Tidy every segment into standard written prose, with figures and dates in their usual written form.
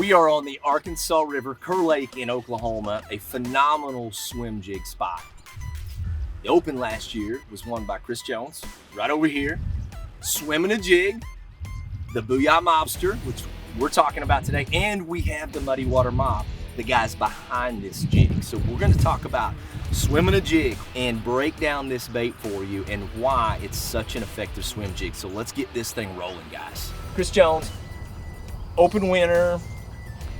We are on the Arkansas River, Kerr Lake in Oklahoma, a phenomenal swim jig spot. The Open last year was won by Chris Jones, right over here, swimming a jig, the BOOYAH Mobster, which we're talking about today, and we have the Muddy Water Mob, the guys behind this jig. So we're gonna talk about swimming a jig and break down this bait for you and why it's such an effective swim jig. So let's get this thing rolling, guys. Chris Jones, Open winner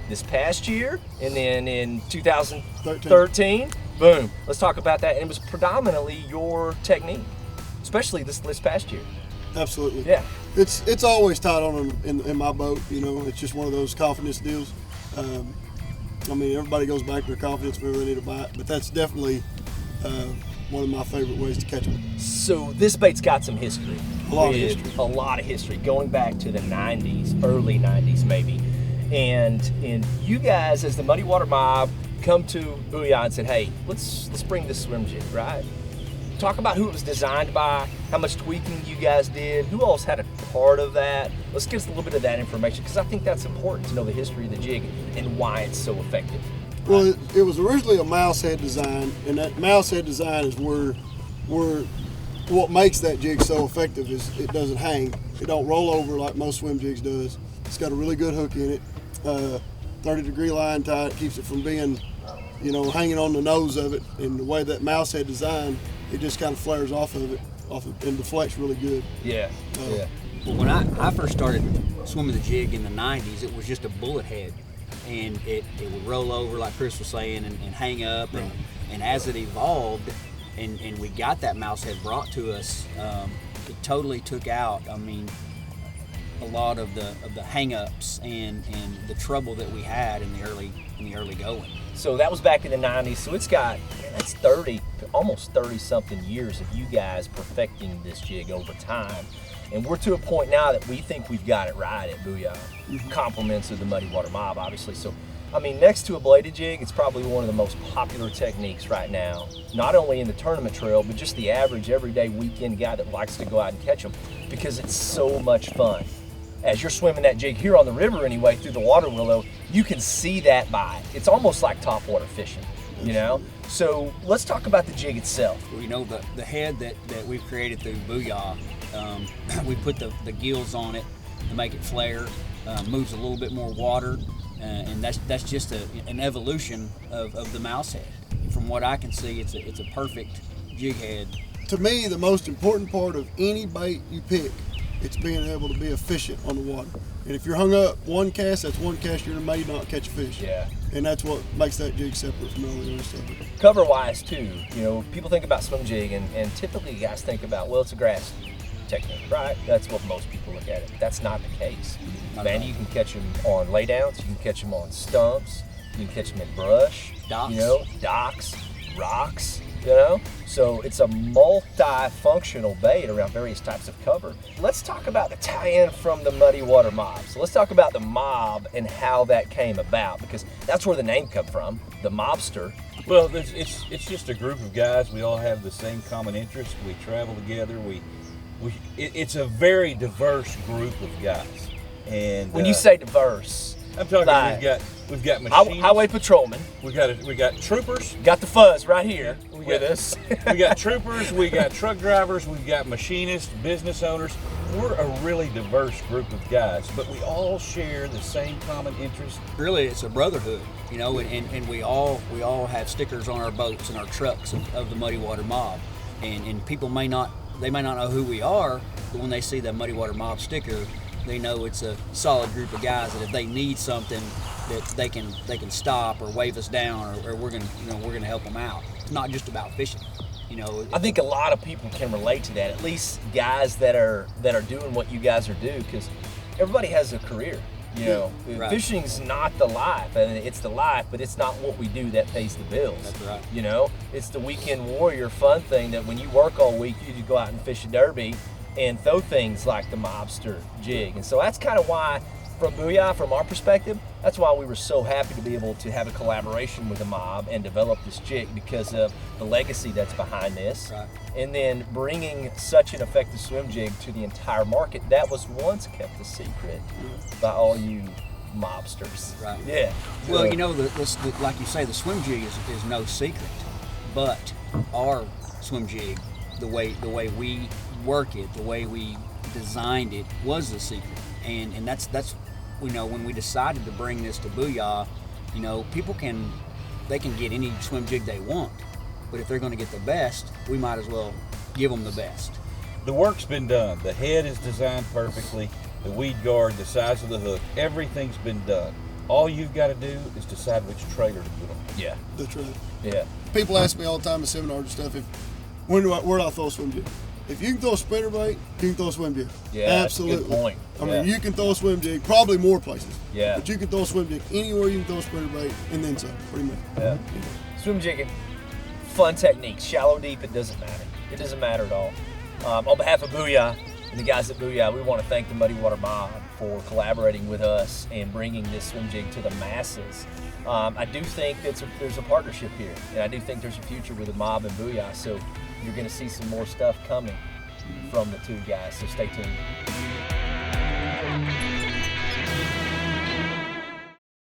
this past year, and then in 2013, boom. Let's talk about that. And it was predominantly your technique, especially this past year. Absolutely. Yeah. It's always tied on in my boat. You know, it's just one of those confidence deals. I mean, everybody goes back to their confidence whenever they need a bite, but that's definitely one of my favorite ways to catch them. So this bait's got some history. A lot of history. A lot of history, going back to the 90s, early 90s maybe. And you guys, as the Muddy Water Mob, come to BOOYAH and said, hey, let's bring this swim jig, right? Talk about who it was designed by, how much tweaking you guys did, who else had a part of that. Let's get us a little bit of that information, because I think that's important to know the history of the jig and why it's so effective. Well, it was originally a mouse head design, and that mouse head design is where what makes that jig so effective is it doesn't hang. It don't roll over like most swim jigs does. It's got a really good hook in it. 30-degree line tight keeps it from being, you know, hanging on the nose of it. And the way that mouse head designed, it just kind of flares off of it, and deflects really good. Yeah. Yeah. Well, when I first started swimming the jig in the 90s, it was just a bullet head, and it would roll over like Chris was saying and hang up, and as it evolved and we got that mouse head brought to us, it totally took out, I mean, a lot of the hang-ups and the trouble that we had in the early going. So that was back in the 90s. So it's got, that's almost 30 something years of you guys perfecting this jig over time. And we're to a point now that we think we've got it right at BOOYAH. Compliments of the Muddy Water Mob, obviously. So, I mean, next to a bladed jig, it's probably one of the most popular techniques right now, not only in the tournament trail, but just the average everyday weekend guy that likes to go out and catch them, because it's so much fun. As you're swimming that jig here on the river anyway, through the water willow, you can see that bite. It's almost like topwater fishing, you know? So let's talk about the jig itself. You know, the head that we've created through BOOYAH, we put the gills on it to make it flare, moves a little bit more water, and that's just an evolution of the mouse head. From what I can see, it's a perfect jig head. To me, the most important part of any bait you pick, it's being able to be efficient on the water. And if you're hung up one cast, that's one cast you're may not catch a fish. Yeah. And that's what makes that jig separate from all the other stuff. Cover-wise too, you know, people think about swim jig and typically guys think about, well, it's a grass technique, right? That's what most people look at it. That's not the case. Man, you can catch them on laydowns, you can catch them on stumps, you can catch them in brush, docks. You know, docks, rocks, you know? So it's a multi-functional bait around various types of cover. Let's talk about the tie-in from the Muddy Water Mob. So let's talk about the mob and how that came about, because that's where the name come from, the mobster. Well, it's just a group of guys. We all have the same common interest. We travel together. It's a very diverse group of guys. And when you say diverse, I'm talking. Like, We've got machinists. Highway patrolmen. We got troopers. Got the fuzz right here with us. We got troopers. We got truck drivers. We've got machinists, business owners. We're a really diverse group of guys, but we all share the same common interest. Really, it's a brotherhood, you know, and we all have stickers on our boats and our trucks of the Muddy Water Mob, and people may not know who we are, but when they see that Muddy Water Mob sticker, they know it's a solid group of guys that if they need something, that they can stop or wave us down, or we're gonna help them out. It's not just about fishing, you know. I think a lot of people can relate to that. At least guys that are doing what you guys are doing, because everybody has a career. You know, right. Fishing's not the life, and it's the life, but it's not what we do that pays the bills. That's right. You know, it's the weekend warrior fun thing that when you work all week, you just go out and fish a derby and throw things like the mobster jig. And so that's kind of why, from BOOYAH, from our perspective, that's why we were so happy to be able to have a collaboration with the mob and develop this jig, because of the legacy that's behind this. Right. And then bringing such an effective swim jig to the entire market that was once kept a secret by all you mobsters. Right. Yeah. Well, you know, the like you say, the swim jig is no secret, but our swim jig, the way we work it, the way we designed it, was the secret. And that's you know, when we decided to bring this to BOOYAH, you know, people can get any swim jig they want, but if they're going to get the best, we might as well give them the best. The work's been done. The head is designed perfectly. The weed guard, the size of the hook, everything's been done. All you've got to do is decide which trailer to put on. Yeah. That's right. Yeah. People ask me all the time in seminars and stuff, where do I throw a swim jig? If you can throw a spinnerbait, you can throw a swim jig. Yeah, absolutely. that's a good point. I mean, you can throw a swim jig probably more places. Yeah. But you can throw a swim jig anywhere you can throw a spinnerbait, and then some, pretty much. Yeah. Swim jigging, fun techniques. Shallow, deep, it doesn't matter. It doesn't matter at all. On behalf of BOOYAH and the guys at BOOYAH, we want to thank the Muddy Water Mob for collaborating with us and bringing this swim jig to the masses. I do think there's a partnership here, and I do think there's a future with the mob and BOOYAH, so you're going to see some more stuff coming from the two guys, so stay tuned.